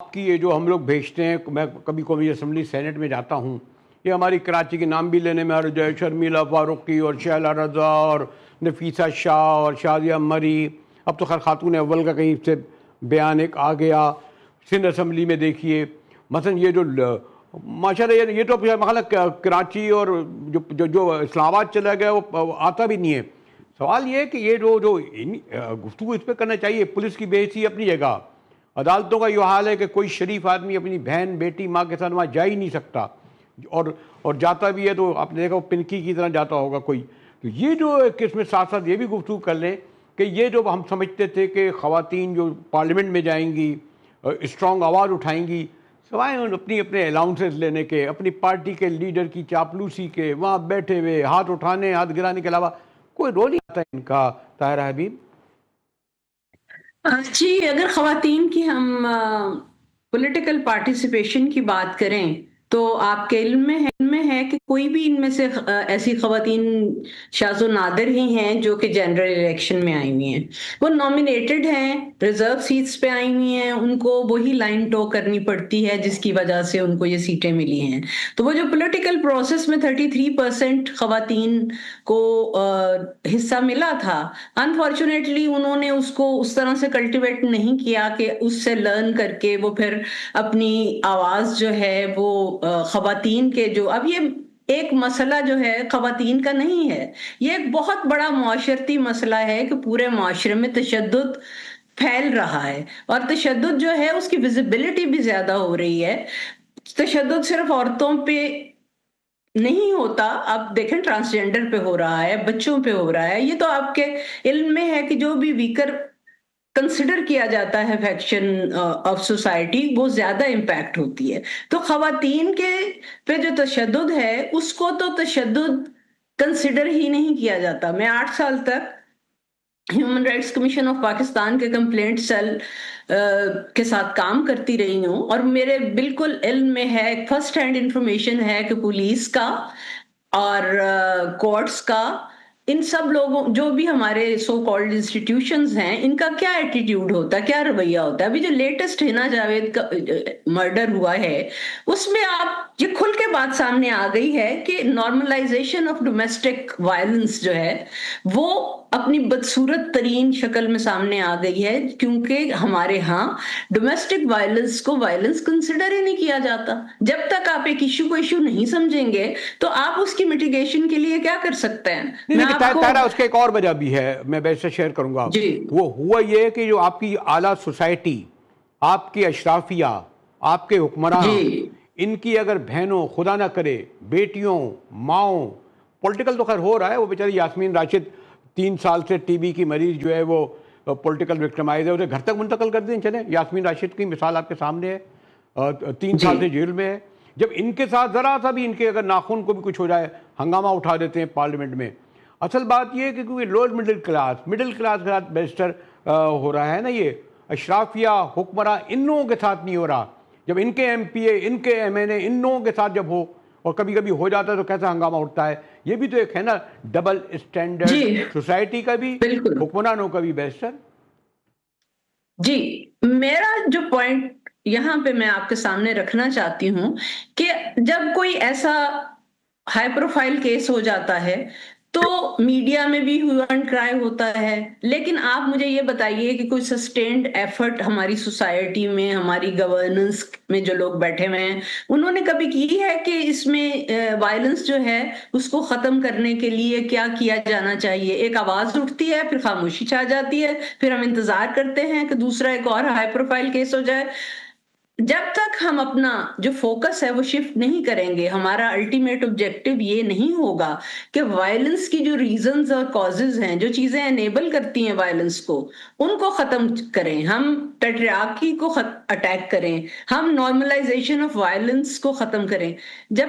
آپ کی یہ جو ہم لوگ بھیجتے ہیں، میں کبھی کبھی اسمبلی سینٹ میں جاتا ہوں، یہ ہماری کراچی کے نام بھی لینے میں حرج ہے، شرمیلا فاروقی اور شیلا رضا اور نفیسہ شاہ اور شازیہ مری، اب تو خیر خاتون اول کا کہیں سے بیان ایک آ گیا، سندھ اسمبلی میں دیکھیے مثلا یہ جو ماشاءاللہ یہ تو کراچی اور جو اسلام آباد چلا گیا وہ آتا بھی نہیں ہے۔ سوال یہ ہے کہ یہ جو گفتگو اس پہ کرنا چاہیے، پولیس کی بے حیثیت اپنی جگہ، عدالتوں کا یہ حال ہے کہ کوئی شریف آدمی اپنی بہن بیٹی ماں کے ساتھ وہاں جا ہی نہیں سکتا، اور جاتا بھی ہے تو آپ نے دیکھا وہ پنکی کی طرح جاتا ہوگا کوئی۔ تو یہ جو ایک اس میں ساتھ ساتھ یہ بھی گفتگو کر لیں کہ یہ جو ہم سمجھتے تھے کہ خواتین جو پارلیمنٹ میں جائیں گی اسٹرانگ آواز اٹھائیں گی، سوائے اپنے الاؤنسز لینے کے، اپنی پارٹی کے لیڈر کی چاپلوسی کے، وہاں بیٹھے ہوئے ہاتھ اٹھانے ہاتھ گرانے کے علاوہ کوئی رول نہیں آتا ان کا۔ طاہرہ حبیب جی، اگر خواتین کی ہم پولیٹیکل پارٹیسپیشن کی بات کریں تو آپ کے علم میں ہے کہ کوئی بھی ان میں سے ایسی خواتین شاذ و نادر ہی ہیں جو کہ جنرل الیکشن میں آئی ہوئی ہیں۔ وہ نامینیٹڈ ہیں، ریزرو سیٹس پہ آئی ہوئی ہیں، ان کو وہی لائن ٹو کرنی پڑتی ہے جس کی وجہ سے ان کو یہ سیٹیں ملی ہیں۔ تو وہ جو پولیٹیکل پروسیس میں 33% خواتین کو حصہ ملا تھا، انفارچونیٹلی انہوں نے اس کو اس طرح سے کلٹیویٹ نہیں کیا کہ اس سے لرن کر کے وہ پھر اپنی آواز جو ہے وہ خواتین کے جو اب یہ ایک مسئلہ جو ہے خواتین کا نہیں ہے، یہ ایک بہت بڑا معاشرتی مسئلہ ہے کہ پورے معاشرے میں تشدد پھیل رہا ہے، اور تشدد جو ہے اس کی ویزیبلٹی بھی زیادہ ہو رہی ہے۔ تشدد صرف عورتوں پہ نہیں ہوتا، آپ دیکھیں ٹرانسجینڈر پہ ہو رہا ہے، بچوں پہ ہو رہا ہے۔ یہ تو آپ کے علم میں ہے کہ جو بھی ویکر کنسیڈر کیا جاتا ہے فیکشن آف سوسائٹی وہ زیادہ امپیکٹ ہوتی ہے۔ تو خواتین کے پہ جو تشدد ہے اس کو تو تشدد کنسیڈر ہی نہیں کیا جاتا۔ میں 8 سال تک human rights commission of Pakistan کے کمپلینٹ سیل کے ساتھ کام کرتی رہی ہوں، اور میرے بالکل علم میں ہے، فرسٹ ہینڈ انفارمیشن ہے کہ پولیس کا اور کورٹس کا، ان سب لوگوں جو بھی ہمارے سو کالڈ انسٹیٹیوشنز ہیں، ان کا کیا ایٹیٹیوڈ ہوتا ہے، کیا رویہ ہوتا ہے۔ ابھی جو لیٹسٹ حنا جاوید کا مرڈر ہوا ہے اس میں آپ یہ کھل کے بات سامنے آ گئی ہے کہ نارملائزیشن آف ڈومیسٹک وائلنس جو ہے وہ اپنی بدصورت ترین شکل میں سامنے آ گئی ہے، کیونکہ ہمارے ہاں ڈومیسٹک وائلنس کو وائلنس کنسیڈر ہی نہیں کیا جاتا۔ جب تک آپ ایک ایشو کو ایشو نہیں سمجھیں گے تو آپ اس کی میٹیگیشن کے لیے کیا کر سکتے ہیں؟ نہیں، لیکن طاہرہ اس کے ایک اور وجہ بھی ہے، میں ویسے شیئر کروں گا۔ جی وہ ہوا یہ کہ جو آپ کی اعلیٰ سوسائٹی، آپ کی اشرافیہ، آپ کے حکمراں، جی ان کی اگر بہنوں، خدا نہ کرے بیٹیوں، ماؤں، پولیٹیکل تو خیر ہو رہا ہے، وہ بیچاری یاسمین راشد 3 سال سے ٹی بی کی مریض جو ہے وہ پولیٹیکل وکٹمائز ہے، اسے گھر تک منتقل کر دیں۔ چلیں، یاسمین راشد کی مثال آپ کے سامنے ہے، 3 سال سے جیل میں ہے۔ جب ان کے ساتھ ذرا سا بھی ان کے اگر ناخن کو بھی کچھ ہو جائے، ہنگامہ اٹھا دیتے ہیں پارلیمنٹ میں۔ اصل بات یہ ہے کہ کیونکہ لوور مڈل کلاس کے ساتھ بیشتر ہو رہا ہے نا، یہ اشرافیہ، حکمراں، ان لوگوں کے ساتھ نہیں ہو رہا۔ جب ان کے ایم پی اے، ان کے ایم این اے، ان لوگوں کے ساتھ جب ہو، اور کبھی کبھی ہو جاتا ہے تو کیسا ہنگامہ اٹھتا ہے۔ یہ بھی تو ایک ہے نا ڈبل اسٹینڈرڈ، جی سوسائٹی کا بھی، بالکل۔ حکمرانوں کا بھی بیشتر۔ جی، میرا جو پوائنٹ یہاں پہ میں آپ کے سامنے رکھنا چاہتی ہوں کہ جب کوئی ایسا ہائی پروفائل کیس ہو جاتا ہے تو میڈیا میں بھی ہیو اینڈ کرائے ہوتا ہے، لیکن آپ مجھے یہ بتائیے کہ کوئی سسٹینڈ ایفرٹ ہماری سوسائٹی میں، ہماری گورننس میں جو لوگ بیٹھے ہوئے ہیں انہوں نے کبھی کی ہے کہ اس میں وائلنس جو ہے اس کو ختم کرنے کے لیے کیا کیا جانا چاہیے؟ ایک آواز اٹھتی ہے، پھر خاموشی چھا جاتی ہے، پھر ہم انتظار کرتے ہیں کہ دوسرا ایک اور ہائی پروفائل کیس ہو جائے۔ جب تک ہم اپنا جو فوکس ہے وہ شفٹ نہیں کریں گے، ہمارا الٹیمیٹ آبجیکٹو یہ نہیں ہوگا کہ وائلنس کی جو ریزنز اور کازز ہیں، جو چیزیں انیبل کرتی ہیں وائلنس کو، ان کو ختم کریں، ہم پیٹریارکی کو اٹیک کریں، ہم نارملائزیشن آف وائلنس کو ختم کریں۔ جب